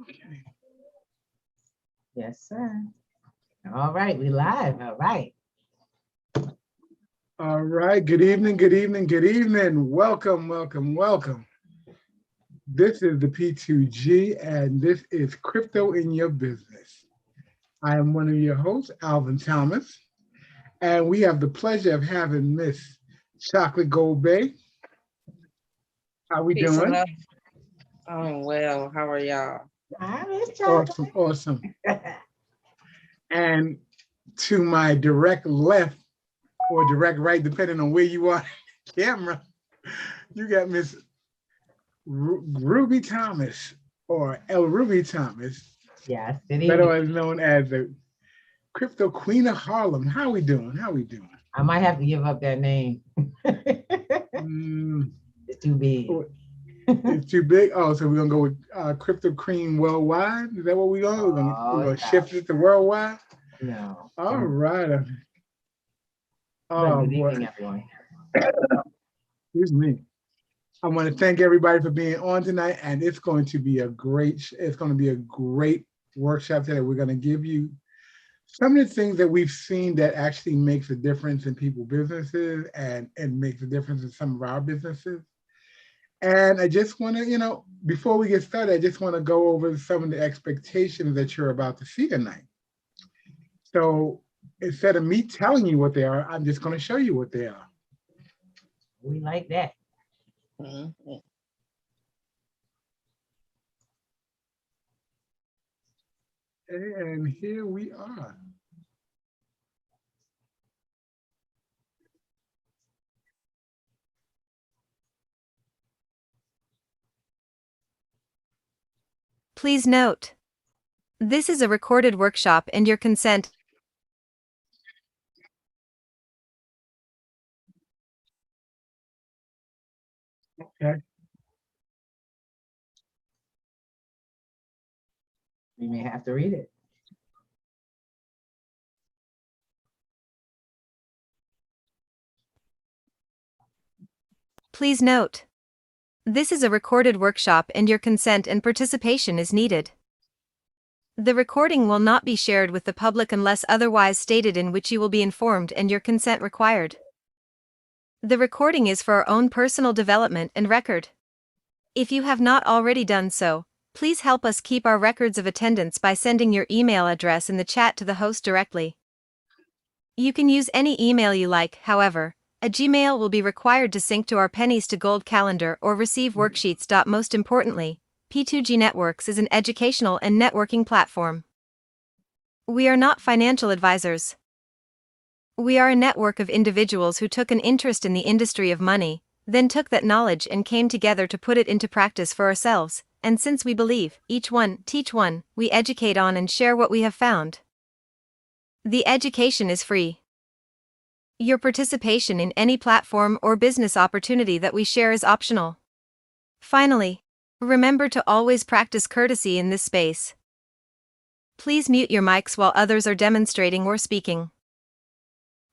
Okay. Yes, sir. All right, we live. All right. All right. Good evening. Good evening. Good evening. Welcome. Welcome. Welcome. This is the P2G, and this is Crypto in Your Business. I am one of your hosts, Alvin Thomas, and we have the pleasure of having Miss Chocolate Gold Bay. How we Peace and doing? love. Oh well, how are y'all? Hi, Miss Awesome. Chocolate. Awesome. And to my direct left or direct right, depending on where you are, camera, you got Miss Ruby Thomas or El Ruby Thomas, Yes, good evening. better known as the Crypto Queen of Harlem. How we doing? How we doing? I might have to give up that name. Mm, It's too big. it's too big. Oh, so we're gonna go with Crypto Queen Worldwide. Is that what we're going? We're gonna shift it to worldwide. No. All right. But Oh good boy. evening, everyone. Excuse me. I want to thank everybody for being on tonight, and it's going to be a great. It's going to be a great workshop today. We're going to give you some of the things that we've seen that actually makes a difference in people's businesses and makes a difference in some of our businesses. And I just want to, before we get started, I just want to go over some of the expectations that you're about to see tonight. So instead of me telling you what they are, I'm just going to show you what they are. We like that. Mhm. And here we are. Please note, this is a recorded workshop and your consent. Okay. We may have to read it. Please note, this is a recorded workshop and your consent and participation is needed. The recording will not be shared with the public unless otherwise stated, in which you will be informed and your consent required. The recording is for our own personal development and record. If you have not already done so, please help us keep our records of attendance by sending your email address in the chat to the host directly. You can use any email you like, however, a Gmail will be required to sync to our Pennies to Gold calendar or receive worksheets. Most importantly, P2G Networks is an educational and networking platform. We are not financial advisors. We are a network of individuals who took an interest in the industry of money, then took that knowledge and came together to put it into practice for ourselves, and since we believe, each one, teach one, we educate on and share what we have found. The education is free. Your participation in any platform or business opportunity that we share is optional. Finally, remember to always practice courtesy in this space. Please mute your mics while others are demonstrating or speaking.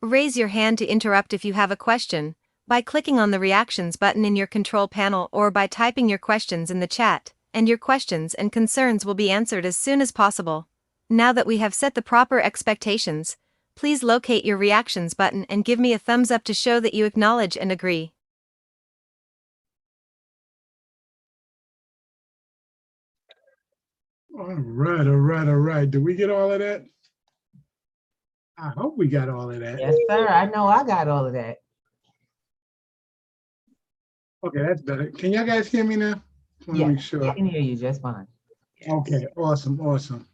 Raise your hand to interrupt if you have a question, by clicking on the reactions button in your control panel or by typing your questions in the chat, and your questions and concerns will be answered as soon as possible. Now that we have set the proper expectations, please locate your reactions button and give me a thumbs up to show that you acknowledge and agree. All right, all right, all right. Did we get all of that? I hope we got all of that. Yes, sir. I know I got all of that. Okay, that's better. Can y'all guys hear me now? I want to Yeah, make I sure. can hear you just fine. Okay, awesome, awesome.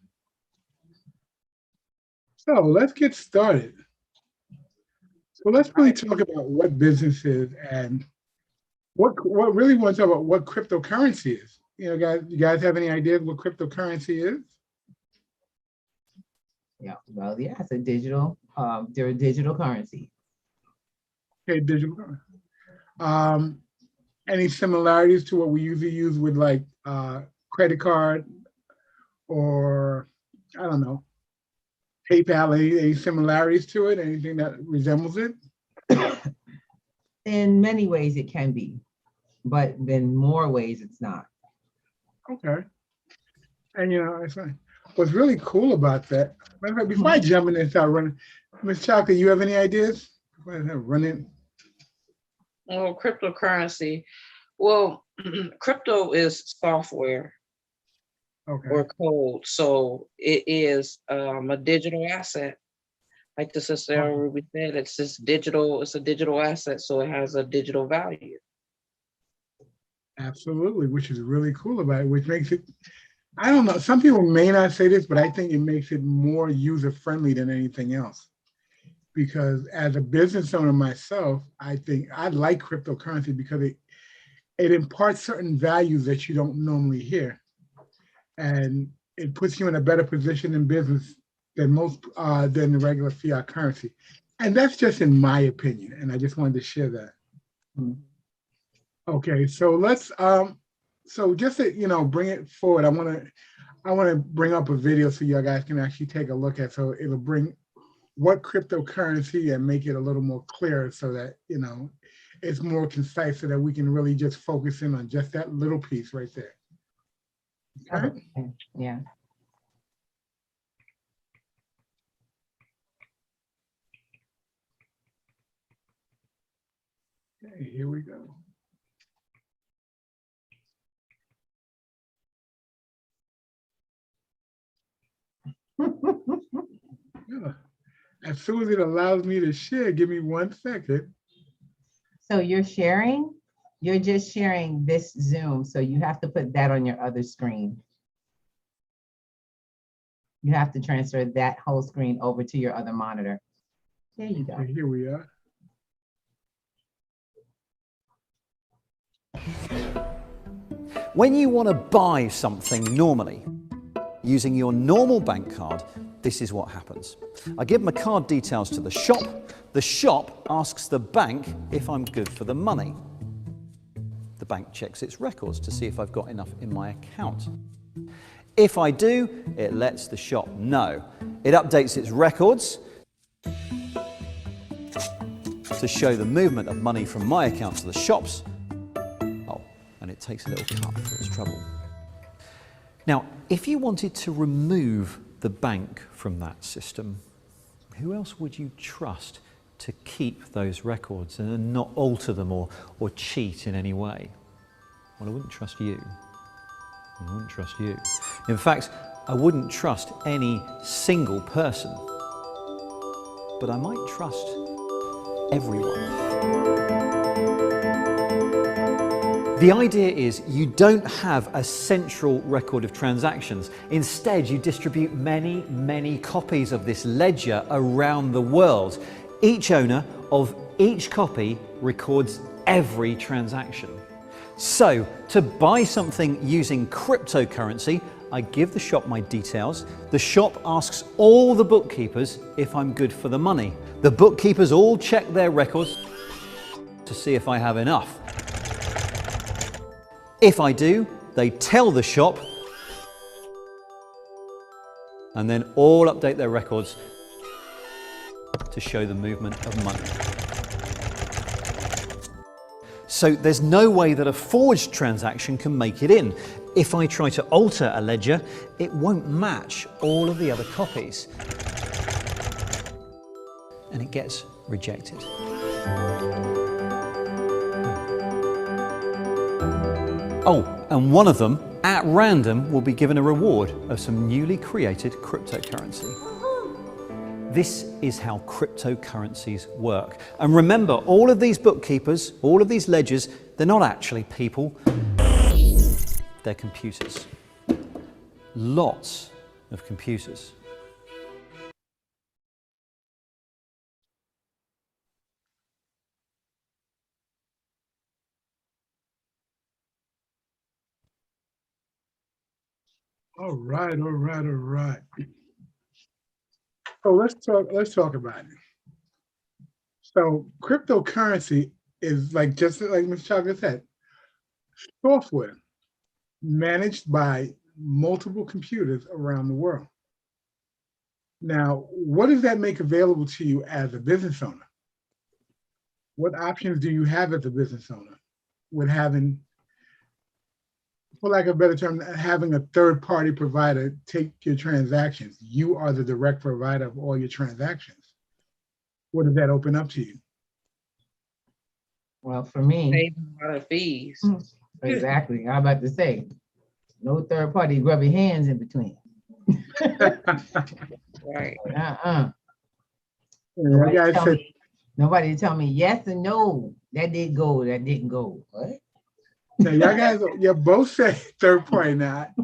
So let's get started. So let's really talk about what business is and what really want to talk about what cryptocurrency is. Guys, you guys have any ideas what cryptocurrency is? Yeah, well, yeah, it's a digital, they're a digital currency. Okay, digital currency. Any similarities to what we usually use with like credit card or I don't know, PayPal? Any similarities to it? Anything that resembles it? In many ways it can be, but in more ways it's not. Okay. And it's fine. What's really cool about that, matter of fact, before I jump in and start running, Ms. Chalker, you have any ideas? Running. Well, cryptocurrency. Well, crypto is software Okay. or code, so it is a digital asset. Like the sister Ruby said, it's just digital. It's a digital asset, so it has a digital value. Absolutely, which is really cool about it, which makes it, I don't know, some people may not say this, but I think it makes it more user-friendly than anything else. Because as a business owner myself, I think I like cryptocurrency because it imparts certain values that you don't normally hear. And it puts you in a better position in business than than the regular fiat currency. And that's just in my opinion. And I just wanted to share that. Okay, so let's so just to bring it forward, I want to bring up a video so you guys can actually take a look at, so it'll bring what cryptocurrency and make it a little more clear so that it's more concise so that we can really just focus in on just that little piece right there. Okay. Yeah. Okay, here we go. Yeah. As soon as it allows me to share, give me 1 second. So you're sharing? You're just sharing this Zoom, so you have to put that on your other screen. You have to transfer that whole screen over to your other monitor. There you go. Okay, here we are. When you want to buy something normally, using your normal bank card, this is what happens. I give my card details to the shop asks the bank if I'm good for the money. The bank checks its records to see if I've got enough in my account. If I do, it lets the shop know. It updates its records to show the movement of money from my account to the shop's. Oh, and it takes a little cut for its trouble. Now, if you wanted to remove the bank from that system, who else would you trust to keep those records and not alter them or cheat in any way? Well, I wouldn't trust you. I wouldn't trust you. In fact, I wouldn't trust any single person, but I might trust everyone. The idea is you don't have a central record of transactions. Instead, you distribute many, many copies of this ledger around the world. Each owner of each copy records every transaction. So, to buy something using cryptocurrency, I give the shop my details. The shop asks all the bookkeepers if I'm good for the money. The bookkeepers all check their records to see if I have enough. If I do, they tell the shop, and then all update their records to show the movement of money. So there's no way that a forged transaction can make it in. If I try to alter a ledger, it won't match all of the other copies, and it gets rejected. Oh, and one of them, at random, will be given a reward of some newly created cryptocurrency. This is how cryptocurrencies work. And remember, all of these bookkeepers, all of these ledgers, they're not actually people, they're computers. Lots of computers. All right, all right, all right. So let's talk about it. So cryptocurrency is just like Ms. Chalker said, software managed by multiple computers around the world. Now, what does that make available to you as a business owner? What options do you have as a business owner with having for lack of a better term, having a third-party provider take your transactions. You are the direct provider of all your transactions. What does that open up to you? Well, for me, Save a lot of fees. exactly, I'm about to say, no third party grubby hands in between. Right. Uh-uh. Like I said, Nobody tell me yes and no, that did go, that didn't go. What? now y'all guys, you both say third party now.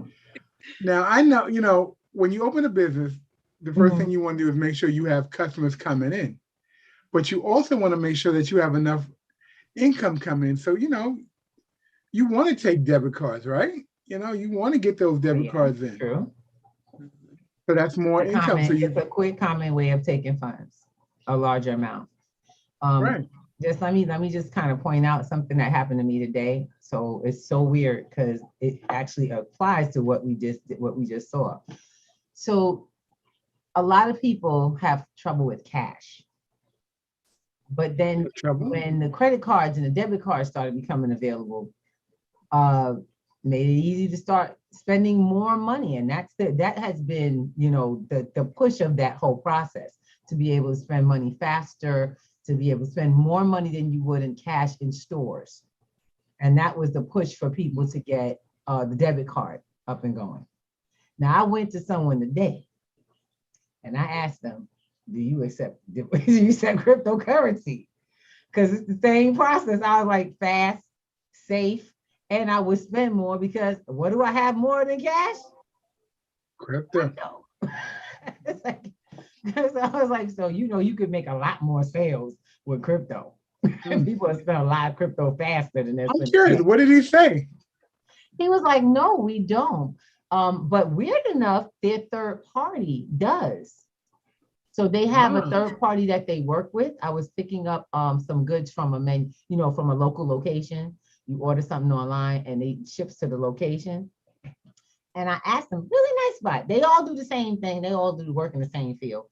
Now I know, you know, when you open a business, the 1st thing you want to do is make sure you have customers coming in. But you also want to make sure that you have enough income coming in. So, you know, you want to take debit cards, right? You know, you want to get those debit Yeah, cards in. True. So that's more It's a income. So common, you, it's a quick, common way of taking funds, a larger amount. right. Just let me just kind of point out something that happened to me today. So it's so weird because it actually applies to what we just saw. So a lot of people have trouble with cash. But then Trouble. when the credit cards and the debit cards started becoming available, made it easy to start spending more money. And that has been, you know, the push of that whole process, to be able to spend money faster, to be able to spend more money than you would in cash in stores. And that was the push for people to get the debit card up and going. Now, I went to someone today and I asked them, do you accept cryptocurrency? Because it's the same process. I was like, fast, safe, and I would spend more because what do I have more than cash? Crypto. No. It's like, because I was like, so you know, you could make a lot more sales with crypto. People have spent a lot of crypto faster than they're I'm spending curious, cash. what did he say? He was like, no, we don't. But weird enough, their third party does. So they have a Ah. third party that they work with. I was picking up some goods from from a local location. You order something online and it ships to the location. And I asked them, really nice spot. They all do the same thing. They all do work in the same field.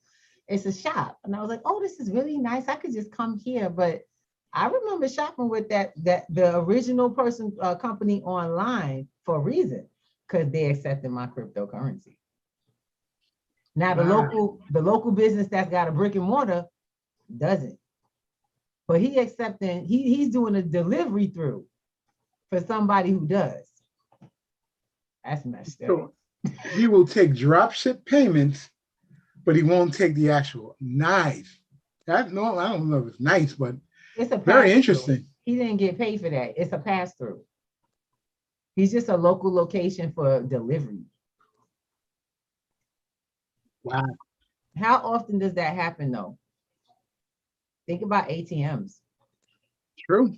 It's a shop. And I was like, oh, this is really nice. I could just come here. But I remember shopping with the original company online for a reason, because they accepted my cryptocurrency. Now Wow. the local business that's got a brick and mortar doesn't. But he's doing a delivery through for somebody who does. That's messed up. So he will take drop ship payments, but he won't take the actual. Nice. That, no, I don't know if it's nice, but It's a very pass-through. interesting. He didn't get paid for that. It's a pass-through. He's just a local location for delivery. Wow. How often does that happen though? Think about ATMs. True.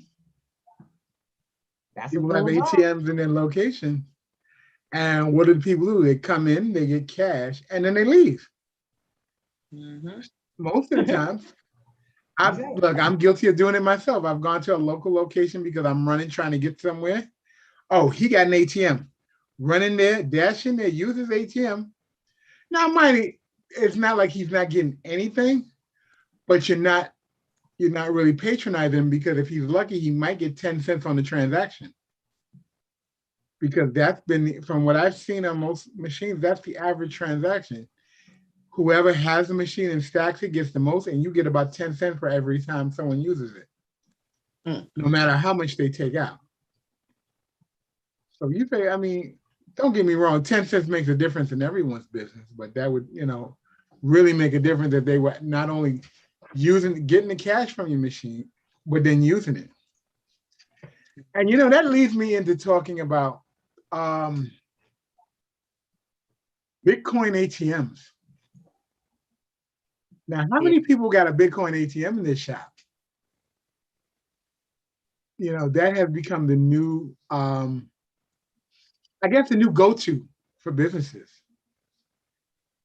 That's People what have those are. ATMs in their location. And what do people do? They come in, they get cash, and then they leave. Mhm. Most of the time. Exactly. Look, I'm guilty of doing it myself. I've gone to a local location because I'm running, trying to get somewhere. Oh, he got an ATM. Run in there, dash in there, use his ATM. Now, mind you, it's not like he's not getting anything, but you're not really patronizing him, because if he's lucky, he might get 10 cents on the transaction. Because that's been, from what I've seen on most machines, that's the average transaction. Whoever has the machine and stacks it gets the most, and you get about 10 cents for every time someone uses it, no matter how much they take out. So you pay, I mean, don't get me wrong, 10 cents makes a difference in everyone's business, but that would, you know, really make a difference if they were not only getting the cash from your machine, but then using it. And, you know, that leads me into talking about Bitcoin ATMs. Now, how many people got a Bitcoin ATM in this shop? You know, that has become the new, I guess, the new go-to for businesses.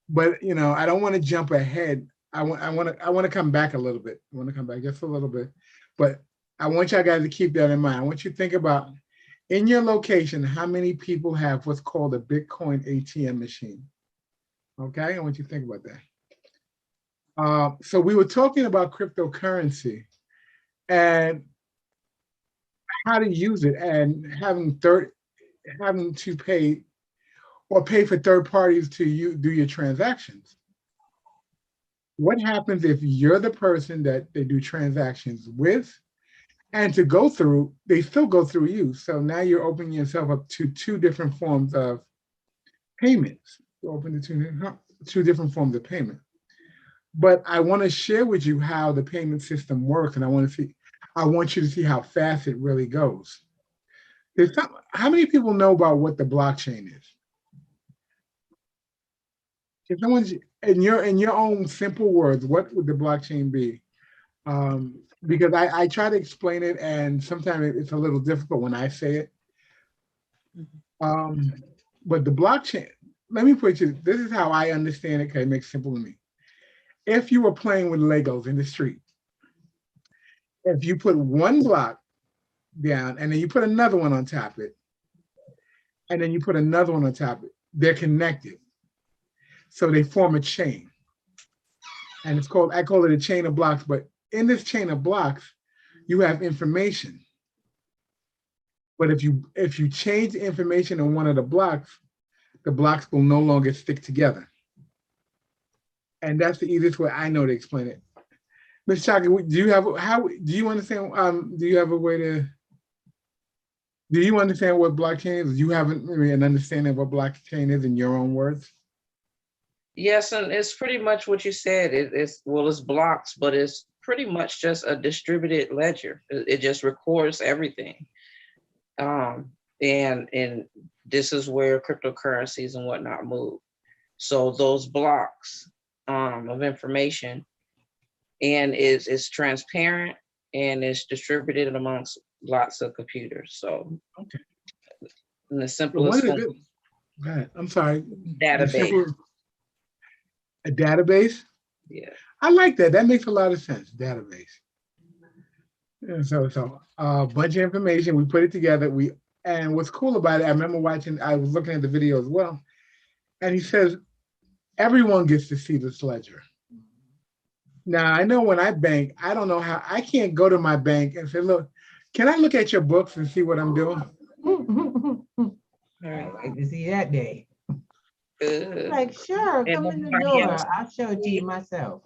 But, you know, I don't want to jump ahead. I want to come back a little bit. I want to come back just a little bit. But I want y'all guys to keep that in mind. I want you to think about, in your location, how many people have what's called a Bitcoin ATM machine? Okay, I want you to think about that. So we were talking about cryptocurrency and how to use it, and having having to pay or pay for third parties to do your transactions. What happens if you're the person that they do transactions with, and to go through, they still go through you. So now you're opening yourself up to two different forms of payments. You open the two different forms of payment. But I want to share with you how the payment system works, and I want you to see how fast it really goes. How many people know about what the blockchain is? If someone's in your own simple words, what would the blockchain be? Because I try to explain it, and sometimes it's a little difficult when I say it. But the blockchain, let me put you, this is how I understand it, because it makes simple to me. If you were playing with Legos in the street, if you put one block down and then you put another one on top of it, and then you put another one on top of it, they're connected. So they form a chain. And I call it a chain of blocks, but in this chain of blocks, you have information. But if you change the information on one of the blocks will no longer stick together. And that's the easiest way I know to explain it. Ms. Chaka, do you understand? Do you understand what blockchain is? Do you have an understanding of what blockchain is in your own words? Yes, and it's pretty much what you said. It's blocks, but it's pretty much just a distributed ledger. It just records everything. And this is where cryptocurrencies and whatnot move. So those blocks of information, and it's transparent and it's distributed amongst lots of computers. So okay. In the simplest form, I'm sorry. database. A database? Yeah. I like that. That makes a lot of sense. Database. Yeah, so a bunch of information, we put it together. And what's cool about it, I was looking at the video as well, and he says, everyone gets to see this ledger. Now, I know when I bank, I don't know how, I can't go to my bank and say, look, can I look at your books and see what I'm doing? I'd like to see that day. Uh, Like, sure, And come in the everybody door. else. I'll show it to you myself.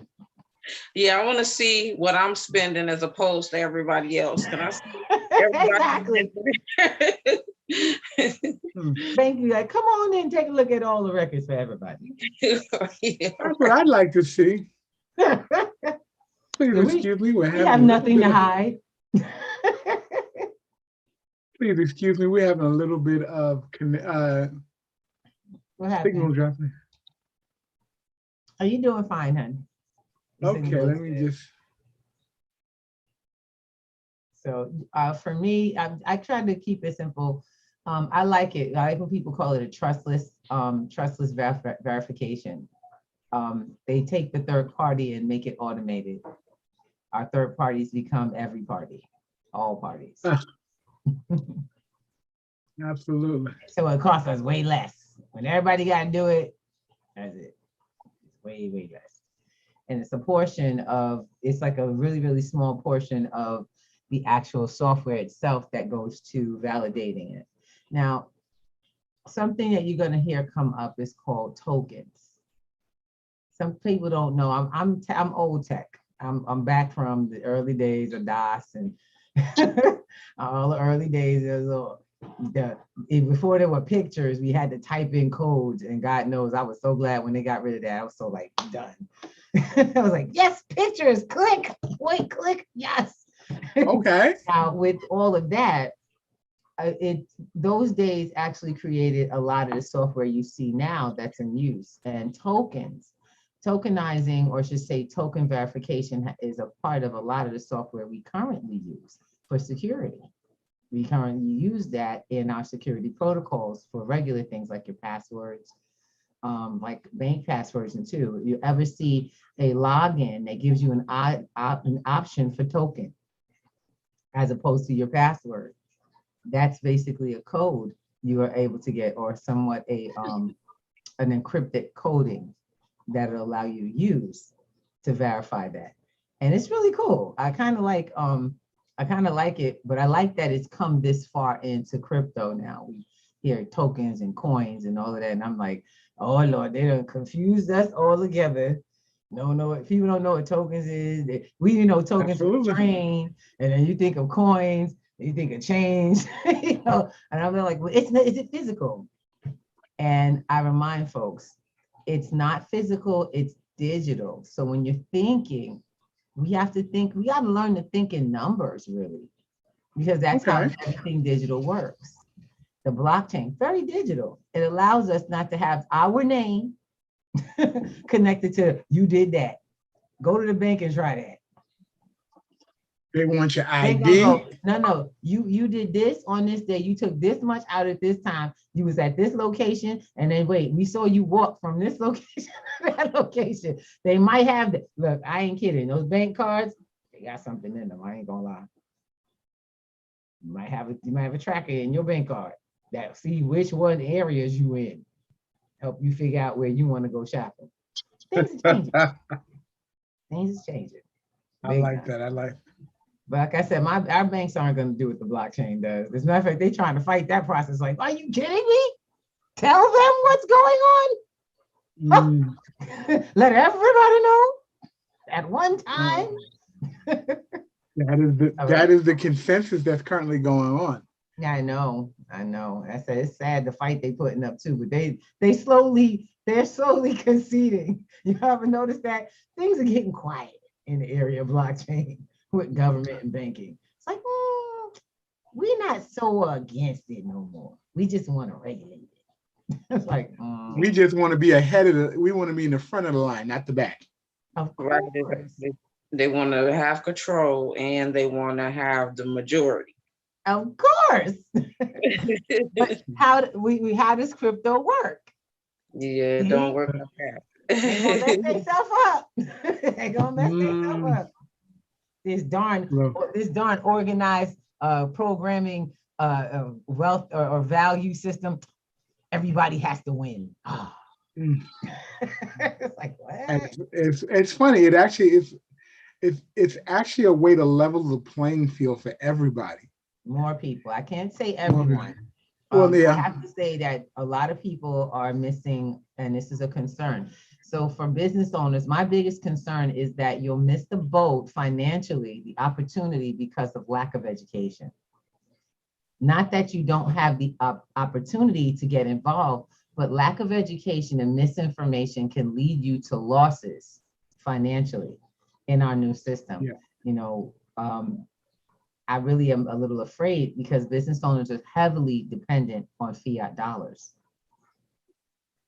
Yeah, I want to see what I'm spending as opposed to everybody else. Can I see everybody? Exactly. Thank you. Like, come on in, take a look at all the records for everybody. Yeah. That's what I'd like to see. Please excuse me. We have nothing to hide. Please excuse me. We're having a little bit of What happened? signal dropping. Are you doing fine, hon? The Okay, signal let is me good. just. So for me, I try to keep it simple. I like it. I like when people call it a trustless verification. They take the third party and make it automated. Our third parties become every party, all parties. Absolutely. So it costs us way less. When everybody got to do it, that's it. It's way, way less. And it's a portion of, it's like a really, really small portion of the actual software itself that goes to validating it. Now, something that you're going to hear come up is called tokens. Some people don't know. I'm old tech. I'm back from the early days of DOS and all the early days. Before there were pictures, we had to type in codes, and God knows I was so glad when they got rid of that. I was so like done. I was like, yes, pictures, click, wait, click, yes. Okay. Now with all of that, those days actually created a lot of the software you see now that's in use. And tokenizing, or I should say token verification, is a part of a lot of the software we currently use for security. We currently use that in our security protocols for regular things like your passwords, like bank passwords and too. You ever see a login that gives you an option for token as opposed to your password? That's basically a code you are able to get, or somewhat an encrypted coding that'll allow you to use to verify that. And it's really cool. I kind of like it, but I like that it's come this far into crypto now. hear tokens and coins and all of that. And I'm like, oh Lord, they done confused us all together. No, people don't know what tokens is. We didn't know tokens were Absolutely. train, and then you think of coins, and you think of change, you know. And I'm like, well, it's not, is it physical? And I remind folks, it's not physical, it's digital. So when you're thinking, we got to learn to think in numbers, really, because that's how Okay. everything digital works. The blockchain, very digital. It allows us not to have our name connected to you did that. Go to the bank and try that. They want your They gonna ID. go, no, you did this on this day. You took this much out at this time. You was at this location, and then wait, we saw you walk from this location to that location. They might have that. Look, I ain't kidding. Those bank cards, they got something in them. I ain't gonna lie. You might have a tracker in your bank card that see which one areas you in. Help you figure out where you want to go shopping. Things are changing. Things is changing. I Big like time. that. I like. But like I said, our banks aren't going to do what the blockchain does. As a matter of fact, they're trying to fight that process. Like, are you kidding me? Tell them what's going on. Mm, Let everybody know at one time. that is the consensus that's currently going on. Yeah, I know. I said it's sad the fight they putting up too, but they're slowly conceding. You ever notice that things are getting quiet in the area of blockchain with government and banking? It's like, we're not so against it no more. We just want to regulate it. It's like, We just want to be we want to be in the front of the line, not the back. of Right. course. They want to have control and they want to have the majority. Of course. But how does crypto work? Yeah, it don't work like They gonna mess that. themselves up. They gonna mess themselves up. This darn organized programming wealth or value system. Everybody has to win. Mm. It's like what? And it's funny. It's actually a way to level the playing field for everybody. More people. I can't say More everyone. Well, I yeah. have to say that a lot of people are missing, and this is a concern. So for business owners, my biggest concern is that you'll miss the boat financially, the opportunity, because of lack of education. Not that you don't have the opportunity to get involved, but lack of education and misinformation can lead you to losses financially in our new system. Yeah. You know, I really am a little afraid because business owners are heavily dependent on fiat dollars.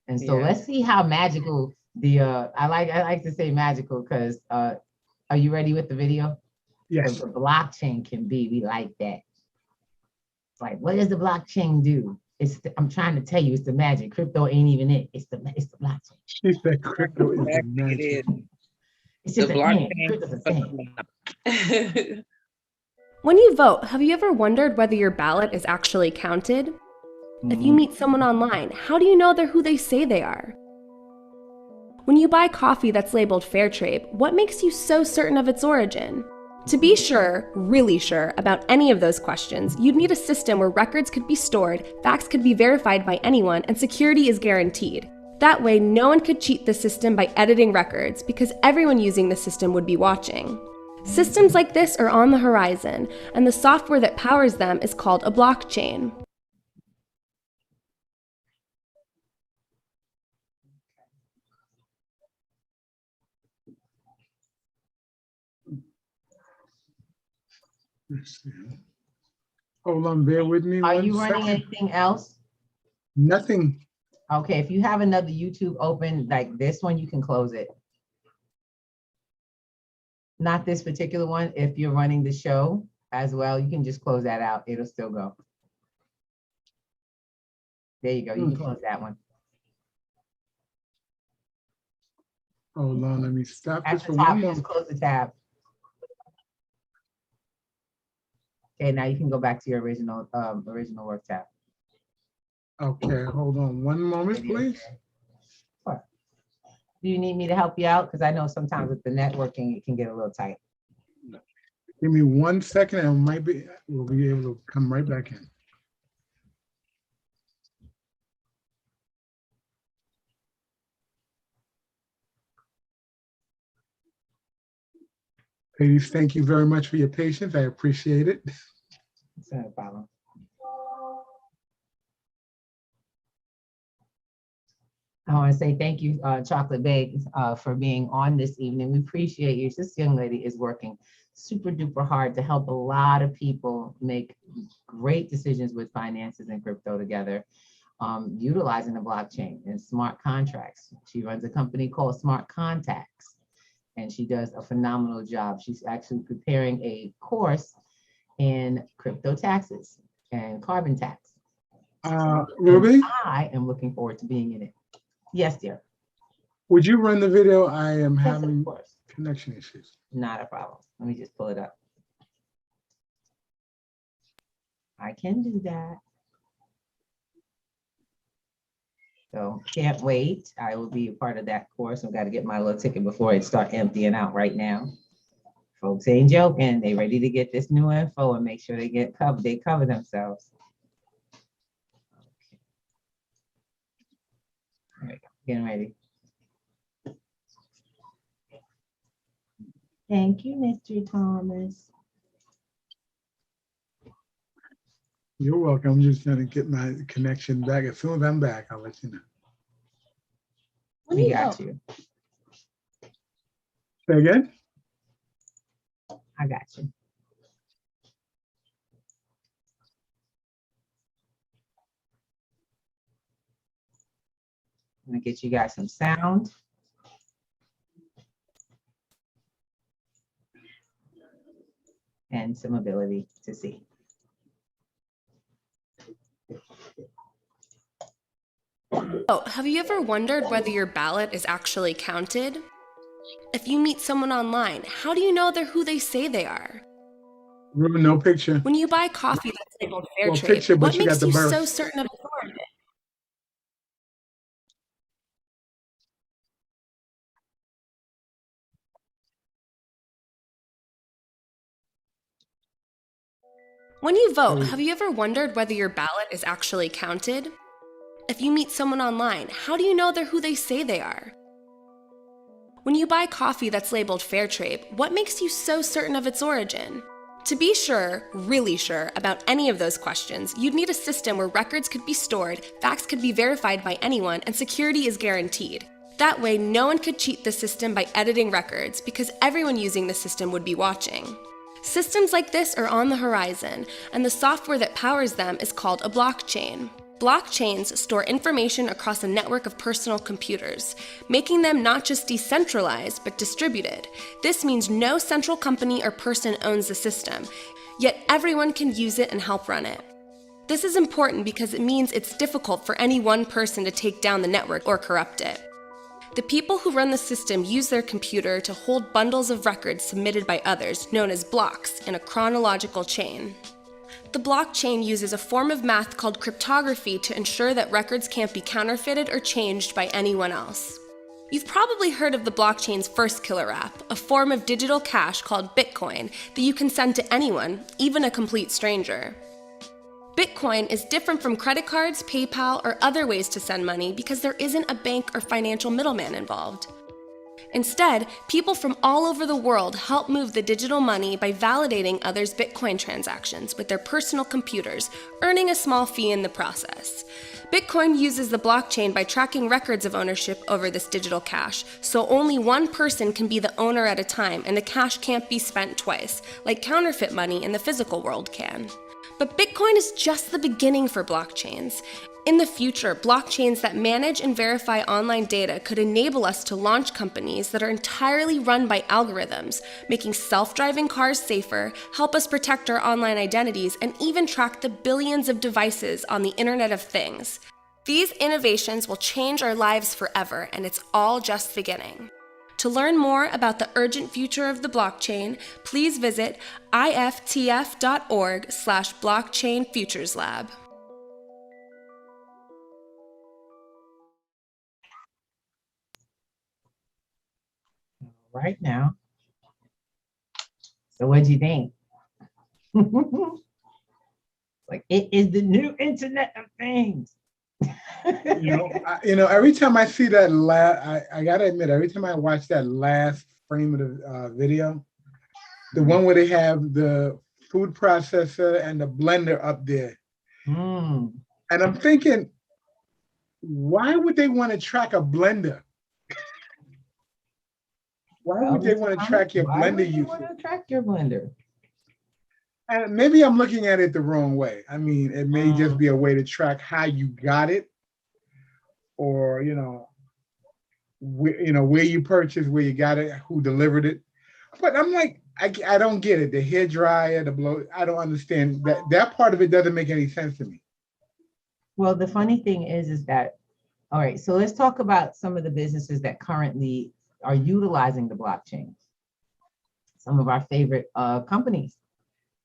And so Yeah. let's see how magical I like to say magical because are you ready with the video? Yes. The blockchain can be, we like that. It's like, what does the blockchain do? I'm trying to tell you, it's the magic. Crypto ain't even it. It's the blockchain. She said crypto is the It magic. is. It's The just a thing. Crypto's a thing. blockchain. When you vote, have you ever wondered whether your ballot is actually counted? If you meet someone online, how do you know they're who they say they are? When you buy coffee that's labeled fair trade, what makes you so certain of its origin? To be sure, really sure, about any of those questions, you'd need a system where records could be stored, facts could be verified by anyone, and security is guaranteed. That way, no one could cheat the system by editing records, because everyone using the system would be watching. Systems like this are on the horizon, and the software that powers them is called a blockchain. Let's see. Hold on, bear with me. Are one you running second. anything else? Nothing. Okay, if you have another YouTube open like this one, you can close it. Not this particular one. If you're running the show as well, you can just close that out. It'll still go. There you go. You can close that one. Hold on, let me stop At this the for top, one just moment. close the tab. Okay, now you can go back to your original work tab. Okay, hold on one moment, please. Sure. Do you need me to help you out? Because I know sometimes with the networking, it can get a little tight. Give me 1 second and we'll be able to come right back in. Ladies, thank you very much for your patience. I appreciate it. It's no problem. I want to say thank you, Chocolate Bake, for being on this evening. We appreciate you. This young lady is working super duper hard to help a lot of people make great decisions with finances and crypto together, utilizing the blockchain and smart contracts. She runs a company called Smart Contacts, and she does a phenomenal job. She's actually preparing a course in crypto taxes and carbon tax. Ruby, I am looking forward to being in it. Yes, dear. would you run the video? I am Yes, of having course. connection issues. Not a problem. Let me just pull it up. I can do that. So can't wait. I will be a part of that course. I've got to get my little ticket before it start emptying out right now. Folks ain't joking. They ready to get this new info and make sure they get covered. They cover themselves. Okay. There we go. Getting ready. Thank you, Mr. Thomas. You're welcome. I'm just trying to get my connection back. As soon as I'm back, I'll let you know. We got you. Say again? I got you. I'm gonna get you guys some sound. And some ability to see. Oh, have you ever wondered whether your ballot is actually counted? If you meet someone online, how do you know they're who they say they are? Ruby, no picture. When you buy coffee that's labeled fair Well, trade, picture, but what you makes got the you birth. so certain of its origin? When you vote, have you ever wondered whether your ballot is actually counted? If you meet someone online, how do you know they're who they say they are? When you buy coffee that's labeled fair trade, what makes you so certain of its origin? To be sure, really sure, about any of those questions, you'd need a system where records could be stored, facts could be verified by anyone, and security is guaranteed. That way, no one could cheat the system by editing records, because everyone using the system would be watching. Systems like this are on the horizon, and the software that powers them is called a blockchain. Blockchains store information across a network of personal computers, making them not just decentralized, but distributed. This means no central company or person owns the system, yet everyone can use it and help run it. This is important because it means it's difficult for any one person to take down the network or corrupt it. The people who run the system use their computer to hold bundles of records submitted by others, known as blocks, in a chronological chain. The blockchain uses a form of math called cryptography to ensure that records can't be counterfeited or changed by anyone else. You've probably heard of the blockchain's first killer app, a form of digital cash called Bitcoin that you can send to anyone, even a complete stranger. Bitcoin is different from credit cards, PayPal, or other ways to send money because there isn't a bank or financial middleman involved. Instead, people from all over the world help move the digital money by validating others' Bitcoin transactions with their personal computers, earning a small fee in the process. Bitcoin uses the blockchain by tracking records of ownership over this digital cash, so only one person can be the owner at a time and the cash can't be spent twice, like counterfeit money in the physical world can. But Bitcoin is just the beginning for blockchains. In the future, blockchains that manage and verify online data could enable us to launch companies that are entirely run by algorithms, making self-driving cars safer, help us protect our online identities, and even track the billions of devices on the Internet of Things. These innovations will change our lives forever, and it's all just beginning. To learn more about the urgent future of the blockchain, please visit iftf.org/blockchainfutureslab. Right now. So what'd you think? Like, it is the new Internet of Things. Every time I see that I gotta admit, every time I watch that last frame of the video, the one where they have the food processor and the blender up there. Mm. And I'm thinking, why would they want to track a blender? Why would they want to track your Why would blender you want usage? to track your blender? And maybe I'm looking at it the wrong way. I mean, it may just be a way to track how you got it, or where you purchased, where you got it, who delivered it. But I'm like, I don't get it. The hair dryer, the blow. I don't understand that part of it. Doesn't make any sense to me. Well, the funny thing is that, all right, so let's talk about some of the businesses that currently are utilizing the blockchain. Some of our favorite companies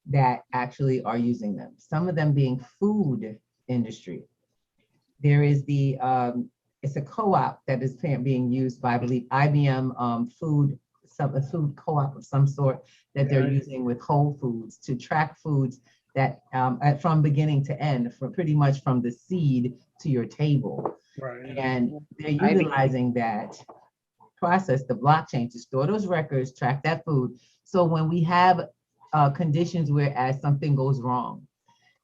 that actually are using them. Some of them being food industry. There is it's a co-op that is being used by, I believe, IBM food, a food co-op of some sort that they're using with Whole Foods to track foods that from beginning to end, for pretty much from the seed to your table. Right. And they're utilizing that process, the blockchain, to store those records, track that food. So when we have conditions where as something goes wrong,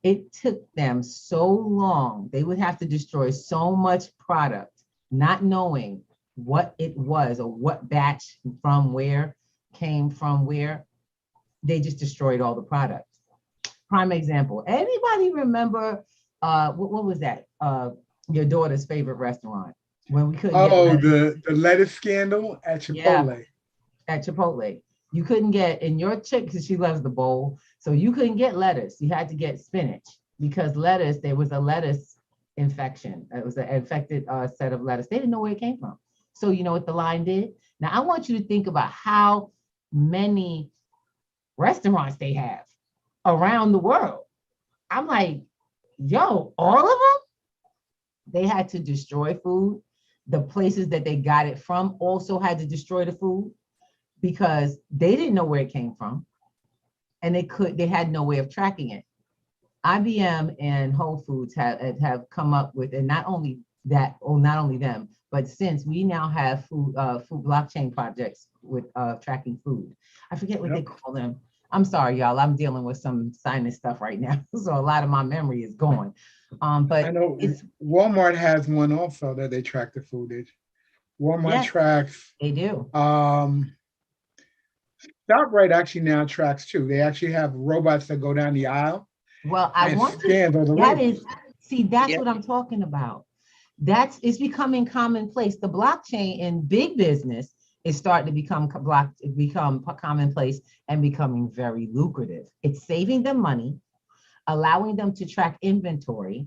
it took them so long, they would have to destroy so much product, not knowing what it was or what batch from where came from where. They just destroyed all the product. Prime example. Anybody remember what was that? Your daughter's favorite restaurant when we couldn't get the lettuce scandal at Chipotle. Yeah, at Chipotle. You couldn't get in your chick because she loves the bowl. So you couldn't get lettuce. You had to get spinach because lettuce, there was a lettuce infection. It was an infected set of lettuce. They didn't know where it came from. So you know what the line did? Now I want you to think about how many restaurants they have around the world. I'm like, yo, all of them? They had to destroy food. The places that they got it from also had to destroy the food because they didn't know where it came from. And they had no way of tracking it. IBM and Whole Foods have come up with, and not only that, or not only them, but since we now have food blockchain projects with tracking food. I forget what they call them. I'm sorry, y'all. I'm dealing with some sinus stuff right now, so a lot of my memory is gone. But I know Walmart has one also that they track the foodage. Walmart tracks. They do. ShopRite actually now tracks too. They actually have robots that go down the aisle. Well, I want to. That is, see, that's what I'm talking about. It's becoming commonplace. The blockchain in big business is starting to become commonplace and becoming very lucrative. It's saving them money, allowing them to track inventory.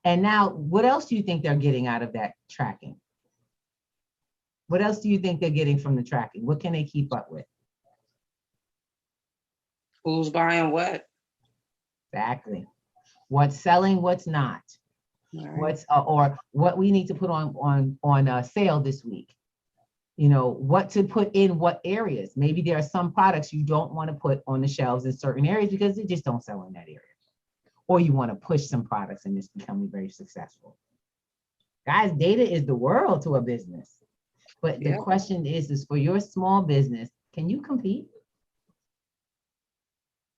And now, what else do you think they're getting out of that tracking? What else do you think they're getting from the tracking? What can they keep up with? Who's buying what? Exactly. What's selling, what's not. Right. What's or what we need to put on sale this week. You know, what to put in what areas. Maybe there are some products you don't want to put on the shelves in certain areas because they just don't sell in that area. Or you want to push some products and it's becoming very successful. Guys, data is the world to a business. But the question is for your small business, can you compete?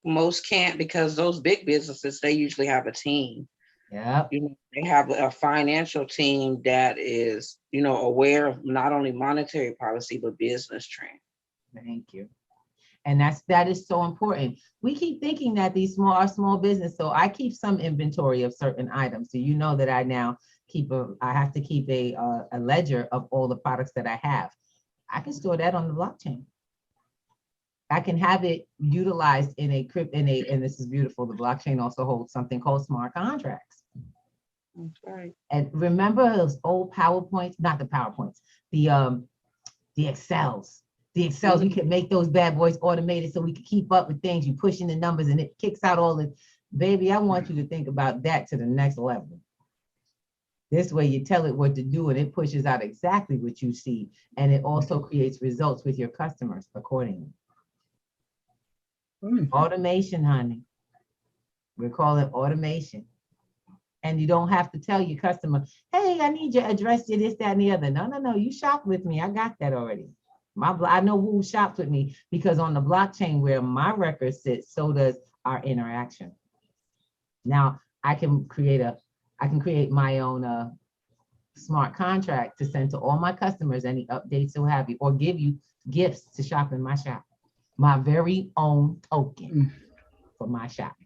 Most can't because those big businesses, they usually have a team. Yeah. You know, they have a financial team that is, you know, aware of not only monetary policy, but business trend. Thank you. And that is so important. We keep thinking that our small business, so I keep some inventory of certain items. So you know that I now I have to keep a ledger of all the products that I have. I can store that on the blockchain. I can have it utilized in and this is beautiful. The blockchain also holds something called smart contracts. That's right. And remember those old PowerPoints, not the PowerPoints, the Excels. The Excels, we could make those bad boys automated so we could keep up with things. You push in the numbers and it kicks out all the, baby, I want you to think about that to the next level. This way you tell it what to do and it pushes out exactly what you see. And it also creates results with your customers accordingly. Automation, honey. We call it automation. And you don't have to tell your customer, hey, I need your address to this, that, and the other. No. You shop with me. I got that already. I know who shops with me because on the blockchain where my record sits, so does our interaction. Now I can create my own smart contract to send to all my customers any updates or have you, or give you gifts to shop in my shop. My very own token for my shop.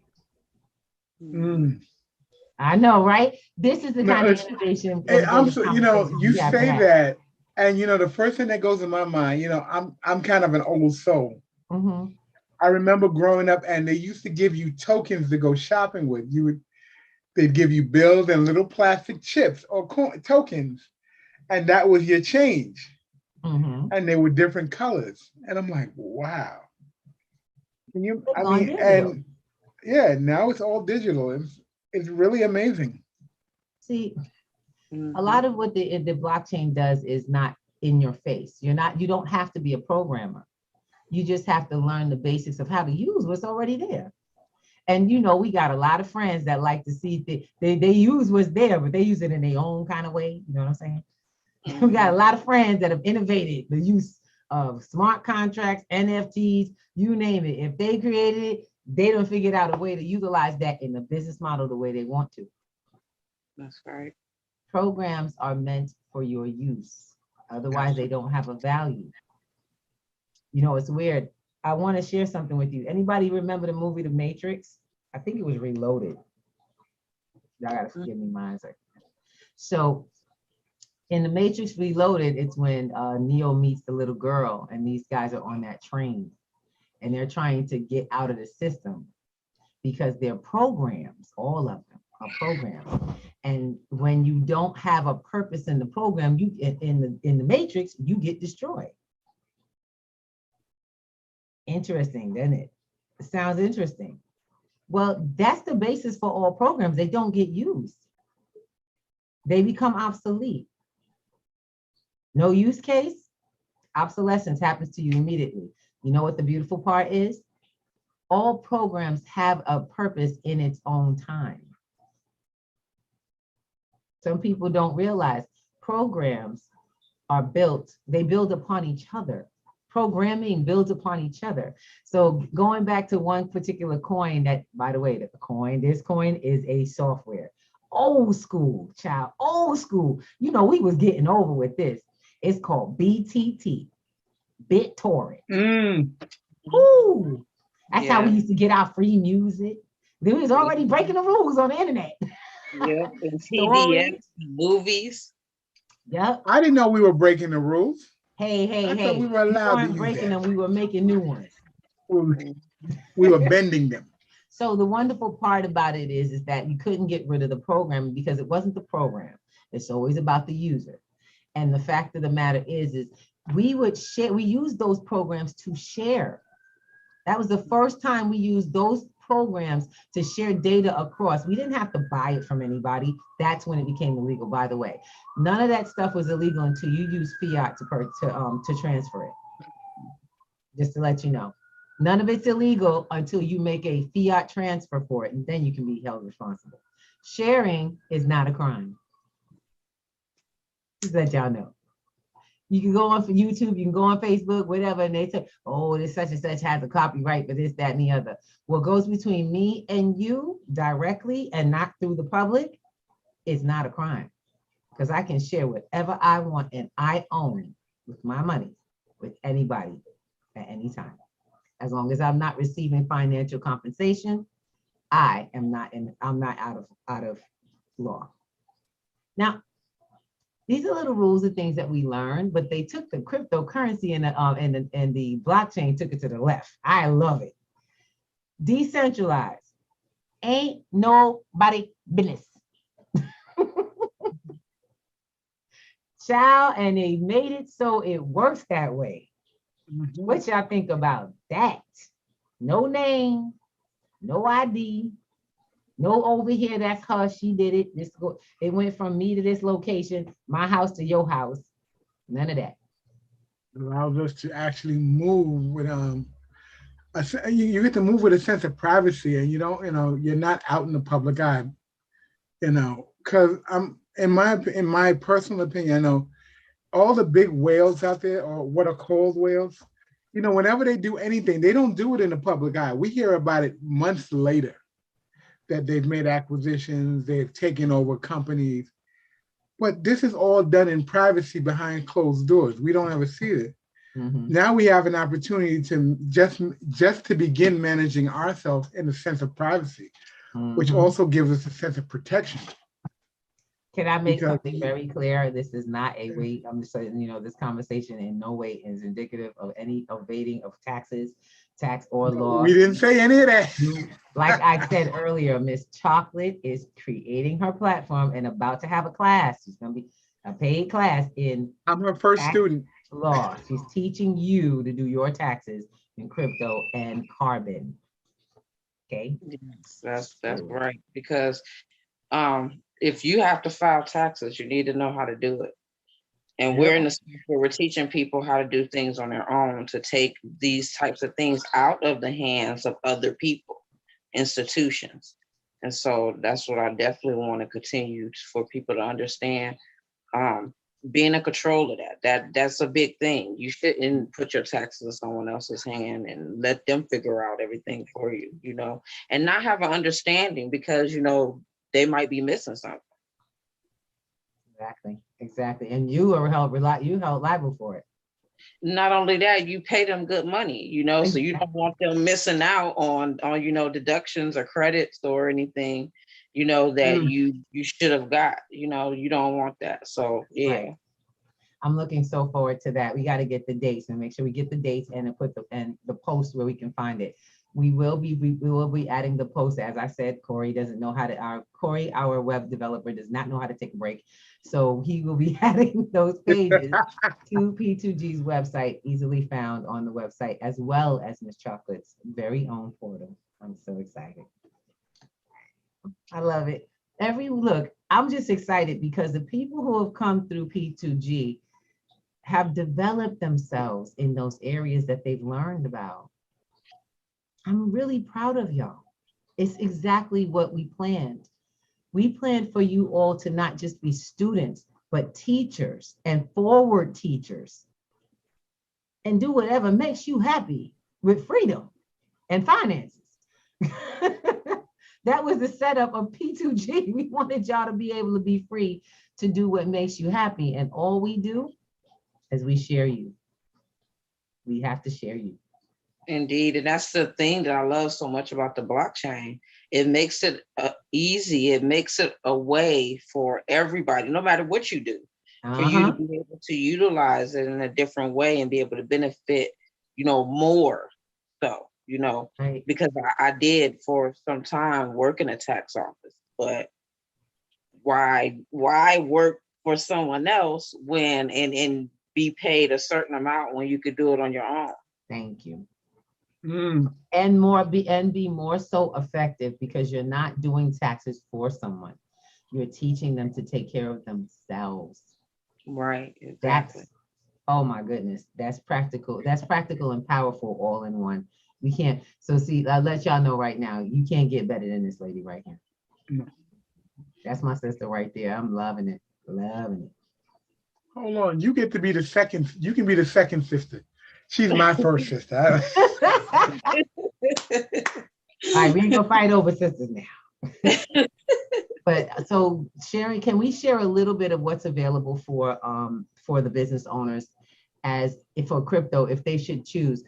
Mm. I know, right? This is the No, kind of it's- innovation. I'm so, you know, conversation you we have to say have. that, and you know, the first thing that goes in my mind, you know, I'm kind of an old soul. Mhm. I remember growing up, and they used to give you tokens to go shopping with. They'd give you bills and little plastic chips or tokens, and that was your change. Mhm. And they were different colors, and I'm like, wow. Can you? It's I gone mean, digital. and yeah, now it's all digital. It's really amazing. See, Mhm. a lot of what the blockchain does is not in your face. You don't have to be a programmer. You just have to learn the basics of how to use what's already there. And you know, we got a lot of friends that like to see they use what's there, but they use it in their own kind of way. You know what I'm saying? We got a lot of friends that have innovated the use of smart contracts, NFTs, you name it. If they created it, they don't figure out a way to utilize that in the business model the way they want to. That's right. Programs are meant for your use. Otherwise, they don't have a value. You know, it's weird. I want to share something with you. Anybody remember the movie The Matrix? I think it was Reloaded. Y'all gotta forgive me, mine's like. So in The Matrix Reloaded, it's when Neo meets the little girl, and these guys are on that train, and they're trying to get out of the system because they're programs. All of them are programs. And when you don't have a purpose in the program, you in the Matrix, you get destroyed. Interesting, doesn't it? It sounds interesting. Well, that's the basis for all programs. They don't get used. They become obsolete. No use case, obsolescence happens to you immediately. You know what the beautiful part is? All programs have a purpose in its own time. Some people don't realize programs are built, they build upon each other. Programming builds upon each other. So going back to one particular coin that, by the way, this coin is a software. Old school, child, old school. You know, we was getting over with this. It's called BTT, BitTorrent. Woo! That's how we used to get our free music. They was already breaking the rules on the internet. Yeah, and PDFs, movies. Yep. I didn't know we were breaking the rules. Hey, I thought we were we allowed to weren't use breaking that. them, we were making new ones. We were bending them. So the wonderful part about it is that you couldn't get rid of the program because it wasn't the program. It's always about the user. And the fact of the matter is we would share, we used those programs to share. That was the first time we used those programs to share data across. We didn't have to buy it from anybody. That's when it became illegal, by the way. None of that stuff was illegal until you use fiat to transfer it. Just to let you know. None of it's illegal until you make a fiat transfer for it, and then you can be held responsible. Sharing is not a crime. Just let y'all know. You can go on for YouTube, you can go on Facebook, whatever, and they say, oh, this such and such has a copyright for this, that, and the other. What goes between me and you directly and not through the public is not a crime, because I can share whatever I want and I own with my money with anybody at any time. As long as I'm not receiving financial compensation, I'm not out of law. Now, these are little rules and things that we learned, but they took the cryptocurrency and the blockchain took it to the left. I love it. Decentralized. Ain't nobody business. Child, and they made it so it works that way. What y'all think about that? No name, no ID, no over here, that's her, she did it. It went from me to this location, my house to your house. None of that. It allows us to actually move with you get to move with a sense of privacy, and you're not out in the public eye. Because in my personal opinion, I know all the big whales out there, or what are called whales, you know, whenever they do anything, they don't do it in the public eye. We hear about it months later that they've made acquisitions, they've taken over companies. But this is all done in privacy behind closed doors. We don't ever see it. Mhm. Now we have an opportunity to just to begin managing ourselves in a sense of privacy, which Mhm. also gives us a sense of protection. Can I make Because- something very clear? This is not a way, I'm just saying, this conversation in no way is indicative of any evading of taxes, tax or law. We didn't say any of that. Like I said earlier, Miss Chocolate is creating her platform and about to have a class. She's gonna be a paid class in I'm her first Tax- student. law. She's teaching you to do your taxes in crypto and carbon. Okay, Yes, that's right. Because if you have to file taxes, you need to know how to do it. And we're in the space where we're teaching people how to do things on their own, to take these types of things out of the hands of other people, institutions. And so that's what I definitely want to continue for people to understand. Being in control of that's a big thing. You shouldn't put your taxes in someone else's hand and let them figure out everything for you, and not have an understanding, because they might be missing something. exactly. And you are held liable for it. Not only that, you pay them good money, so you don't want them missing out on deductions or credits or anything, that you should have got. You don't want that. So yeah. Right. I'm looking so forward to that. We got to get the dates and make sure we get the dates and then put the post where we can find it. We will be adding the post. As I said, Corey doesn't know how to, our web developer does not know how to take a break. So he will be adding those pages to P2G's website, easily found on the website, as well as Miss Chocolate's very own portal. I'm so excited. I love it. Look, I'm just excited because the people who have come through P2G have developed themselves in those areas that they've learned about. I'm really proud of y'all. It's exactly what we planned. We planned for you all to not just be students, but teachers and forward teachers, and do whatever makes you happy with freedom and finances. That was the setup of P2G. We wanted y'all to be able to be free to do what makes you happy. And all we do is we share you. We have to share you. Indeed. And that's the thing that I love so much about the blockchain. It makes it easy. It makes it a way for everybody, no matter what you do, for you to be able to utilize it in a different way and be able to benefit, more. So, Right. because I did for some time work in a tax office, but why work for someone else when and be paid a certain amount when you could do it on your own? Thank you. Mm. And be more so effective, because you're not doing taxes for someone. You're teaching them to take care of themselves. Right. Exactly. Oh my goodness, that's practical. That's practical and powerful all in one. We can't. So see, I'll let y'all know right now, you can't get better than this lady right here. No. That's my sister right there. I'm loving it. Loving it. Hold on, you get to be the second. You can be the second sister. She's my first sister. All right, we ain't gonna fight over sisters now. But so Sharon, can we share a little bit of what's available for the business owners for crypto, if they should choose?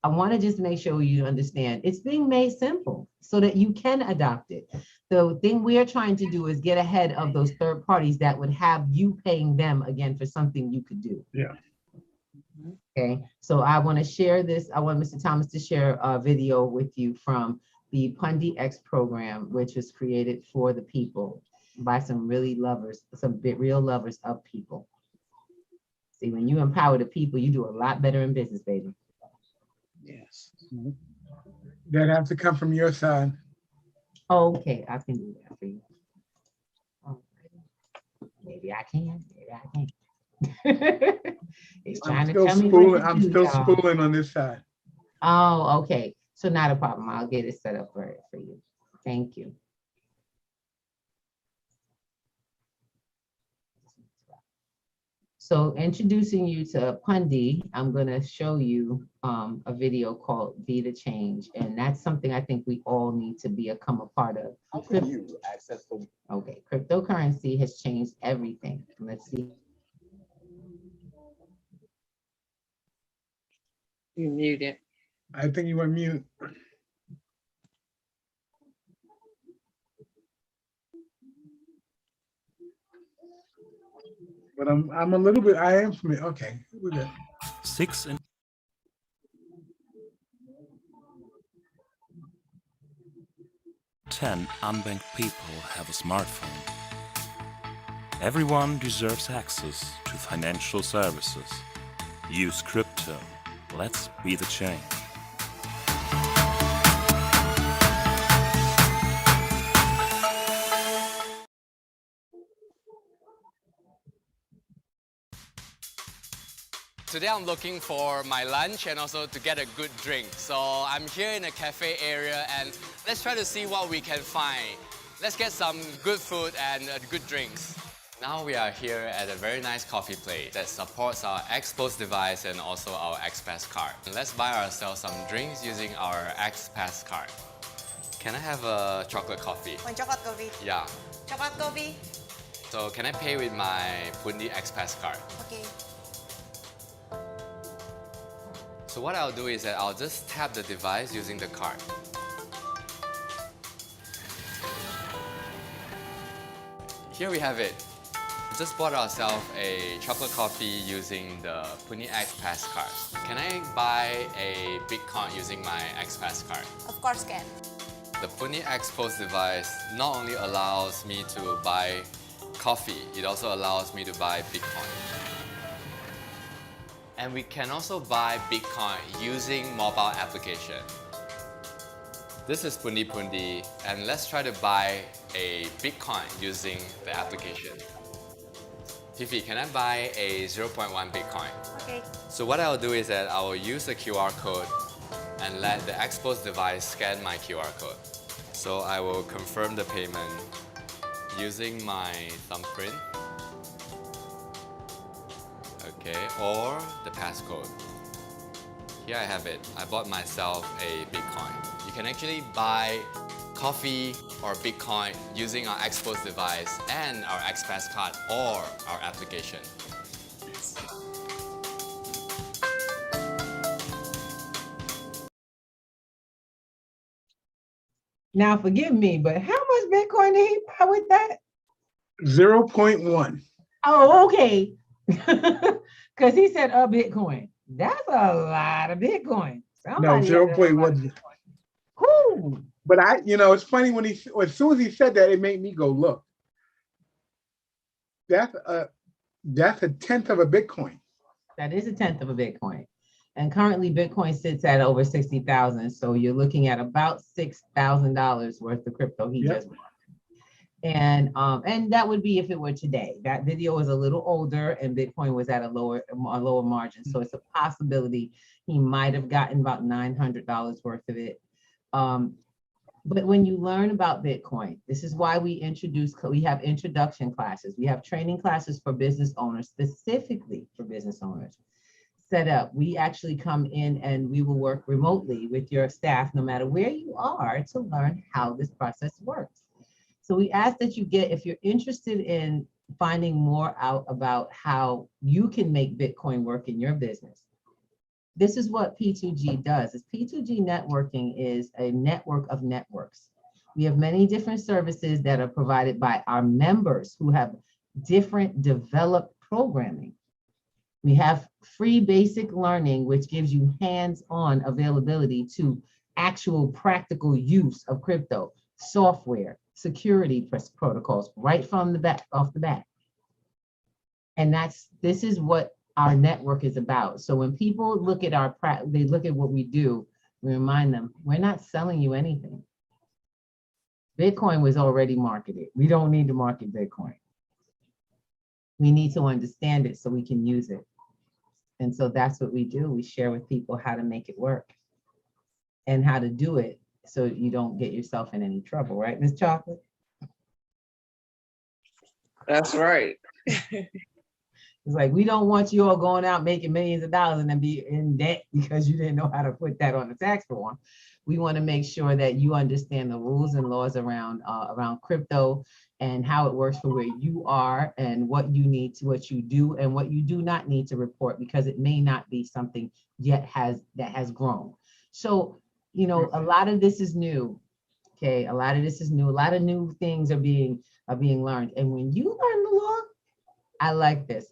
I want to just make sure you understand it's being made simple so that you can adopt it. The thing we are trying to do is get ahead of those third parties that would have you paying them again for something you could do. Yeah. Okay, so I want to share this. I want Mr. Thomas to share a video with you from the Pundi X program, which was created for the people by some real lovers of people. See, when you empower the people, you do a lot better in business, baby. Yes. That has to come from your side. Okay, I can do that for you. Maybe I can. Maybe I can't. It's trying to tell me what to I'm do, still y'all. spooling on this side. Oh, okay. So not a problem. I'll get it set up for you. Thank you. So introducing you to Pundi, I'm gonna show you a video called Be the Change. And that's something I think we all need to become a part of. How can you access the Okay, cryptocurrency has changed everything. Let's see. You muted. I think you were mute. But I'm a little bit, I am familiar. Okay, we're good. 6 in 10 unbanked people have a smartphone. Everyone deserves access to financial services. Use crypto. Let's be the change. Today I'm looking for my lunch and also to get a good drink. So I'm here in a cafe area and let's try to see what we can find. Let's get some good food and good drinks. Now we are here at a very nice coffee place that supports our XPOS device and also our XPass card. Let's buy ourselves some drinks using our XPass card. Can I have a chocolate coffee? One chocolate coffee. Yeah. Chocolate coffee. So can I pay with my Pundi XPass card? Okay. So what I'll do is that I'll just tap the device using the card. Here we have it. We just bought ourselves a chocolate coffee using the Pundi XPass card. Can I buy a Bitcoin using my XPass card? Of course can. The Pundi XPoS device not only allows me to buy coffee, it also allows me to buy Bitcoin. And we can also buy Bitcoin using mobile application. This is Pundi Pundi, and let's try to buy a Bitcoin using the application. Fifi, can I buy a 0.1 Bitcoin? Okay. So what I'll do is that I will use the QR code and let the XPoS device scan my QR code. So I will confirm the payment using my thumbprint. Okay, or the passcode. Here I have it. I bought myself a Bitcoin. You can actually buy coffee or Bitcoin using our XPoS device and our XPass card or our application. Now forgive me, but how much Bitcoin did he buy with that? 0.1. Oh, okay. Because he said a Bitcoin. That's a lot of Bitcoin. No, Somebody had a lot of 0.1. Whew. But it's funny when as soon as he said that, it made me go look. That's a tenth of a Bitcoin. That is a tenth of a Bitcoin. And currently Bitcoin sits at over 60,000. So you're looking at about $6,000 worth of crypto he Yep. just bought. And that would be if it were today. That video is a little older and Bitcoin was at a lower margin. So it's a possibility he might have gotten about $900 worth of it. But when you learn about Bitcoin, this is why we have introduction classes. We have training classes for business owners, specifically for business owners set up. We actually come in and we will work remotely with your staff, no matter where you are, to learn how this process works. So we ask that you if you're interested in finding more out about how you can make Bitcoin work in your business. This is what P2G does. P2G networking is a network of networks. We have many different services that are provided by our members who have different developed programming. We have free basic learning, which gives you hands-on availability to actual practical use of crypto, software, security protocols right from the back, off the bat. And this is what our network is about. So when people look at they look at what we do, we remind them, we're not selling you anything. Bitcoin was already marketed. We don't need to market Bitcoin. We need to understand it so we can use it. And so that's what we do. We share with people how to make it work and how to do it so you don't get yourself in any trouble, right, Ms. Chocolate? That's right. It's like, we don't want you all going out making millions of dollars and then be in debt because you didn't know how to put that on the tax form. We want to make sure that you understand the rules and laws around crypto and how it works for where you are and what you need to, what you do and what you do not need to report, because it may not be something yet that has grown. So, you know, a lot of this is new. Okay, a lot of this is new. A lot of new things are being learned. And when you learn the law, I like this.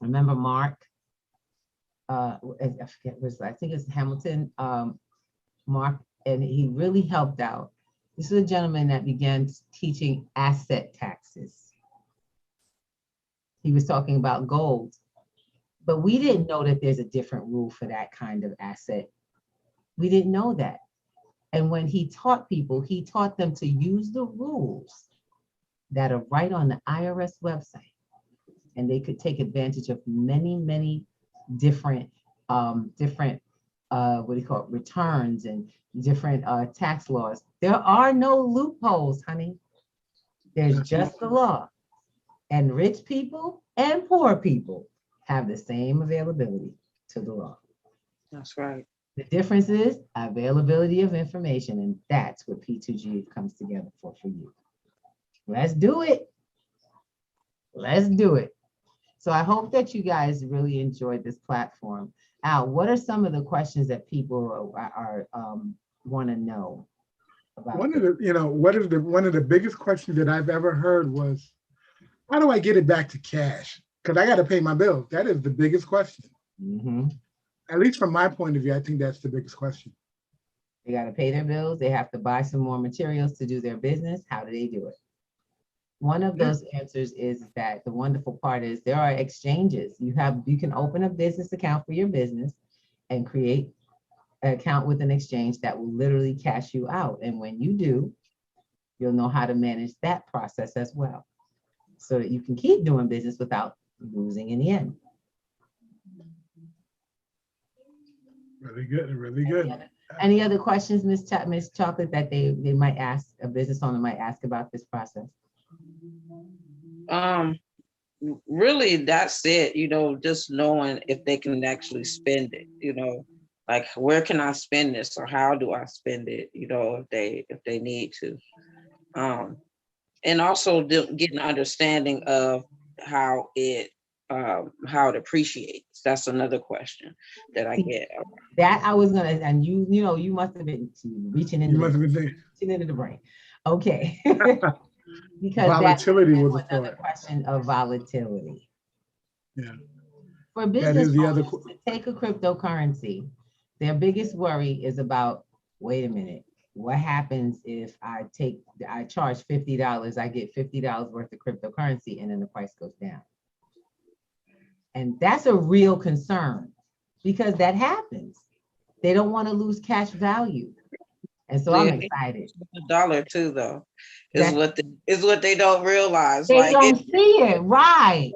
Remember Mark? I forget, I think it's Hamilton. Mark, and he really helped out. This is a gentleman that began teaching asset taxes. He was talking about gold, but we didn't know that there's a different rule for that kind of asset. We didn't know that. And when he taught people, he taught them to use the rules that are right on the IRS website. And they could take advantage of many, many different, what do you call it, returns and different tax laws. There are no loopholes, honey. There's just the law. And rich people and poor people have the same availability to the law. That's right. The difference is availability of information, and that's what P2G comes together for you. Let's do it. Let's do it. So I hope that you guys really enjoyed this platform. Al, what are some of the questions that people are want to know about? One of the biggest questions that I've ever heard was, how do I get it back to cash? Because I got to pay my bills. That is the biggest question. Mm-hmm. At least from my point of view, I think that's the biggest question. They got to pay their bills. They have to buy some more materials to do their business. How do they do it? One of those answers is that the wonderful part is there are exchanges. You can open a business account for your business and create an account with an exchange that will literally cash you out. And when you do, you'll know how to manage that process as well, so that you can keep doing business without losing in the end. Really good, really good. Any other questions, Miss Chocolate, that they might ask, a business owner might ask about this process? Really, that's it. You know, just knowing if they can actually spend it. You know, like, where can I spend this, or how do I spend it? You know, if they need to, and also get an understanding of how it appreciates. That's another question that I get. That I was gonna, and you must have been reaching into the brain. Okay. Because volatility was another question of volatility. Yeah. For business owners to take a cryptocurrency, their biggest worry is about, wait a minute, what happens if I charge $50, I get $50 worth of cryptocurrency, and then the price goes down? And that's a real concern, because that happens. They don't want to lose cash value. And so I'm excited. $1 too, though, is what they don't realize. They don't see it, right?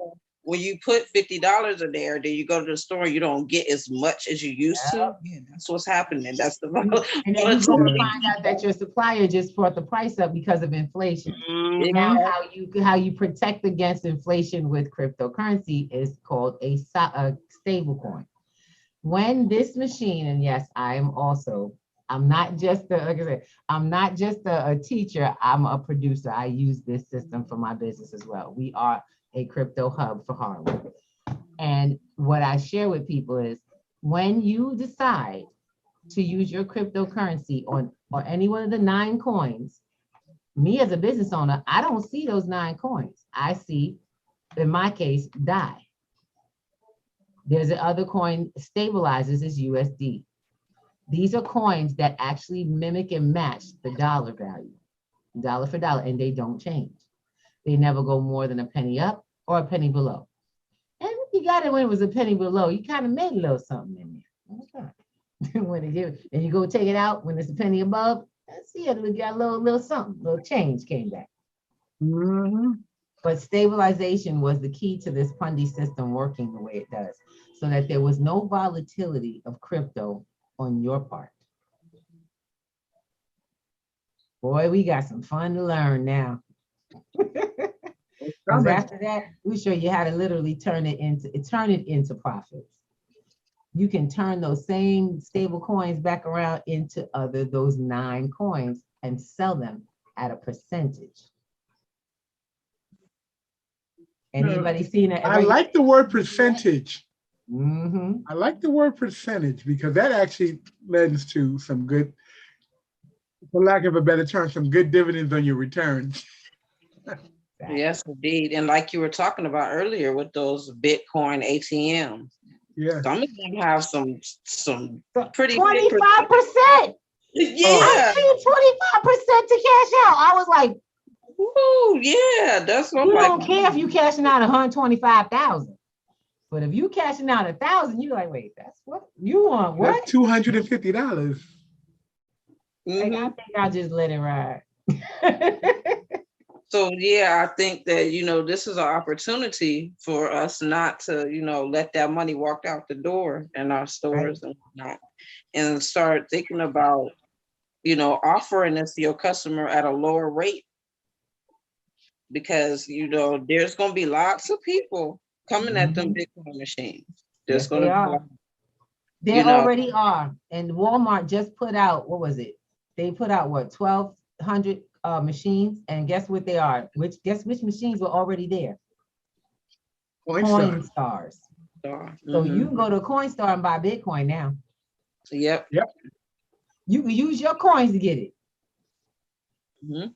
When you put $50 in there, then you go to the store, you don't get as much as you used to. Yeah, that's what's happening. That's the and then you go find out that your supplier just brought the price up because of inflation. Mm-hmm. Now, how you protect against inflation with cryptocurrency is called a stable coin. When this machine, and yes, I'm not just a teacher, I'm a producer. I use this system for my business as well. We are a crypto hub for Harlem. And what I share with people is, when you decide to use your cryptocurrency on any one of the 9 coins, me as a business owner, I don't see those 9 coins. I see, in my case, DAI. There's another coin, stabilizes, is USD. These are coins that actually mimic and match the dollar value, dollar for dollar, and they don't change. They never go more than a penny up or a penny below. And you got it when it was a penny below, you kind of made a little something in there. Okay. And you go take it out when it's a penny above, see it, we got a little something, little change came back. Mm-hmm. But stabilization was the key to this Pundi system working the way it does, so that there was no volatility of crypto on your part. Boy, we got some fun to learn now. Because Coming. after that, we show you how to literally turn it into profits. You can turn those same stable coins back around into those 9 coins and sell them at a percentage. Anybody seen it? I like the word percentage. Mm-hmm. I like the word percentage because that actually lends to some good, for lack of a better term, some good dividends on your returns. Yes, indeed. And like you were talking about earlier with those Bitcoin ATMs, Yeah. some of them have some pretty 25%. Yeah. I paid 25% to cash out. I was like, Ooh, yeah, that's what you I'm like. don't care if you cashing out 125,000. But if you cashing out 1,000, you're like, wait, that's what you want. What? That's $250. Like, I think I'll just let it ride. So yeah, I think that, this is an opportunity for us not to, let that money walk out the door in our stores and whatnot, and start thinking about, offering this to your customer at a lower rate. Because, there's going to be lots of people coming at them Bitcoin machines. There's going to be. They already are. And Walmart just put out, what was it? They put out 1,200 machines, and guess what they are? Guess which machines were already there? Coinstars. So you can go to Coinstar and buy Bitcoin now. Yep. You can use your coins to get it. Mm-hmm.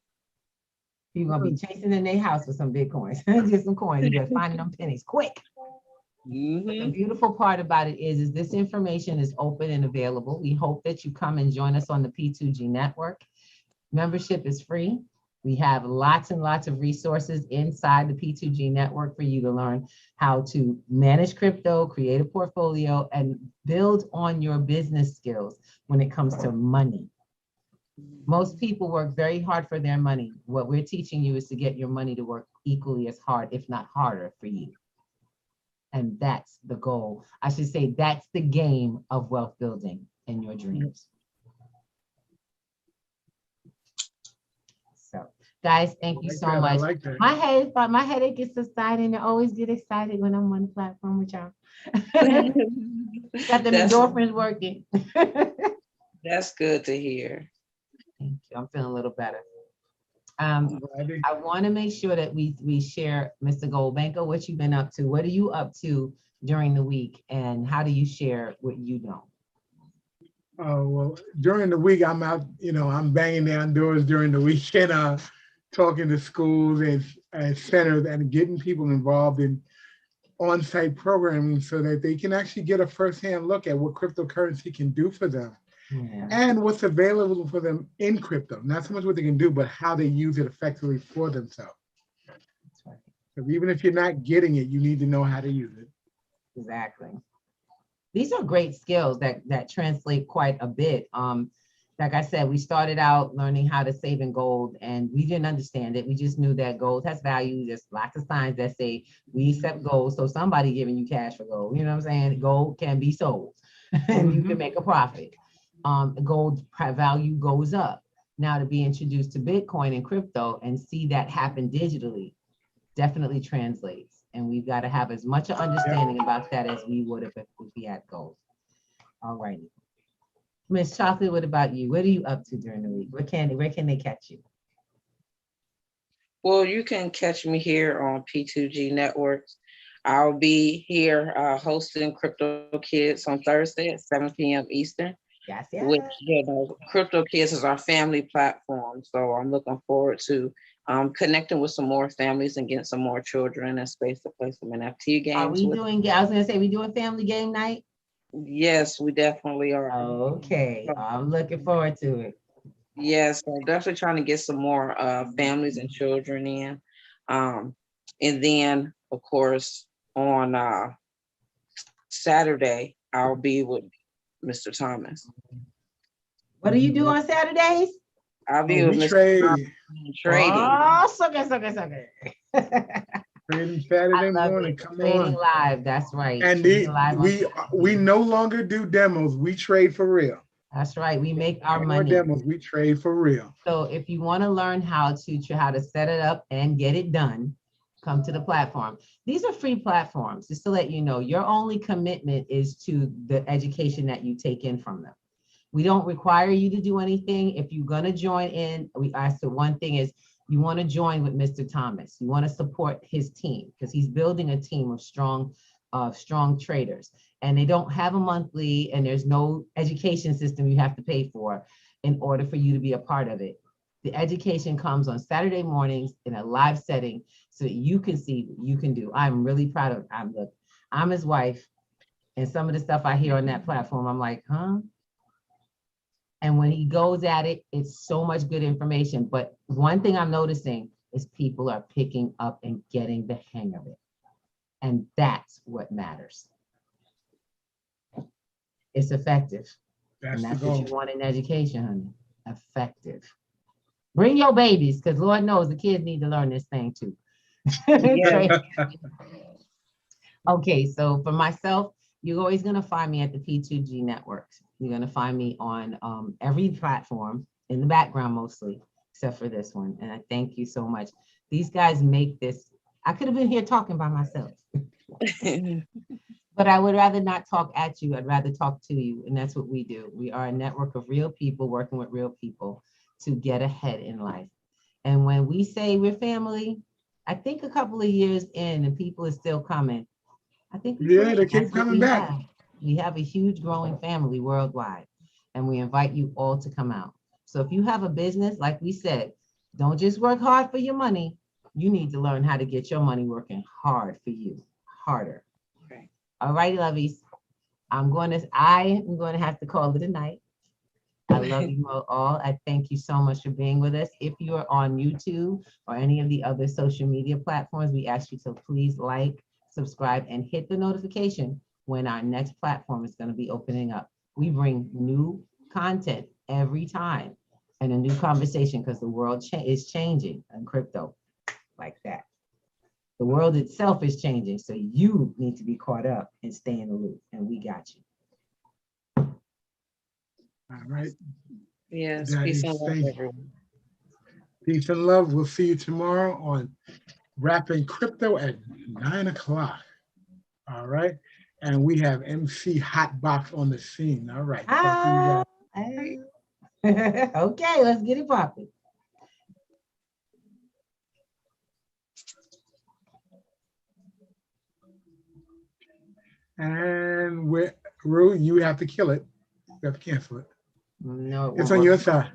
You're gonna be chasing in their house with some Bitcoins. Get some coins. You better find them pennies quick. The beautiful part about it is this information is open and available. We hope that you come and join us on the P2G network. Membership is free. We have lots and lots of resources inside the P2G network for you to learn how to manage crypto, create a portfolio, and build on your business skills when it comes to money. Most people work very hard for their money. What we're teaching you is to get your money to work equally as hard, if not harder, for you. And that's the goal. I should say that's the game of wealth building in your dreams. So, guys, thank you so much. Like that. My headache gets subsiding. I always get excited when I'm on the platform with y'all. Got them endorphins working. That's good to hear. Thank you. I'm feeling a little better. I want to make sure that we share, Mr. Goldbanker, what you've been up to. What are you up to during the week, and how do you share what you know? Oh, well, during the week, I'm out, I'm banging down doors during the weekend, talking to schools and centers and getting people involved in on-site programming so that they can actually get a firsthand look at what cryptocurrency can do for them. Yeah. And what's available for them in crypto. Not so much what they can do, but how they use it effectively for themselves. That's right. So even if you're not getting it, you need to know how to use it. Exactly. These are great skills that translate quite a bit. Like I said, we started out learning how to save in gold, and we didn't understand it. We just knew that gold has value. There's lots of signs that say we accept gold. So somebody giving you cash for gold, you know what I'm saying? Gold can be sold and you can make a profit. Gold value goes up. Now to be introduced to Bitcoin and crypto and see that happen digitally definitely translates. And we've got to have as much understanding about that as we would if we had gold. All righty. Miss Chocolate, what about you? What are you up to during the week? Where can they catch you? Well, you can catch me here on P2G Networks. I'll be here hosting Crypto Kids on Thursday at 7 p.m. Eastern. Yes. Which, Crypto Kids is our family platform. So I'm looking forward to connecting with some more families and getting some more children and space to play some NFT games. I was gonna say, we doing family game night? Yes, we definitely are. Okay, I'm looking forward to it. Yes, I'm definitely trying to get some more families and children in. And then, of course, on Saturday, I'll be with Mr. Thomas. What do you do on Saturdays? I'll be with Mr. Trade. Thomas trading. Oh, sucker. Trading Saturday morning. Come Trading on. live, that's right. And we no longer do demos. We trade for real. That's right. We make our No money. demos. We trade for real. So if you want to learn how to set it up and get it done, come to the platform. These are free platforms, just to let you know. Your only commitment is to the education that you take in from them. We don't require you to do anything. If you're gonna join in, we ask the one thing is, you wanna join with Mr. Thomas. You wanna support his team, because he's building a team of strong traders. And they don't have a monthly, and there's no education system you have to pay for in order for you to be a part of it. The education comes on Saturday mornings in a live setting so that you can see what you can do. I'm really proud of, I'm his wife, and some of the stuff I hear on that platform, I'm like, huh? And when he goes at it, it's so much good information. But one thing I'm noticing is people are picking up and getting the hang of it. And that's what matters. It's effective. That's And the that's what you goal. want in education, honey. Effective. Bring your babies, because Lord knows the kids need to learn this thing too. Yeah. Okay, so for myself, you're always going to find me at the P2G network. You're going to find me on every platform, in the background mostly, except for this one. And I thank you so much. These guys make this. I could have been here talking by myself, but I would rather not talk at you. I'd rather talk to you. And that's what we do. We are a network of real people working with real people to get ahead in life. And when we say we're family, I think a couple of years in and people are still coming. I think we Yeah, can. they keep That's what coming we back. have. We have a huge growing family worldwide, and we invite you all to come out. So if you have a business, like we said, don't just work hard for your money. You need to learn how to get your money working hard for you, harder. Okay. All righty, lovies. I am going to have to call it a night. I love you all. I thank you so much for being with us. If you are on YouTube or any of the other social media platforms, we ask you to please like, subscribe, and hit the notification when our next platform is going to be opening up. We bring new content every time and a new conversation, because the world is changing in crypto like that. The world itself is changing, so you need to be caught up and stay in the loop, and we got you. All right. Yes, That peace is and love, safe. everyone. Peace and love. We'll see you tomorrow on Rapping Crypto at 9 o'clock. All right. And we have MC Hotbox on the scene. All right. Talk to you guys. Okay, let's get it popping. And Rue, you have to kill it. You have to cancel it. No, It's on your side.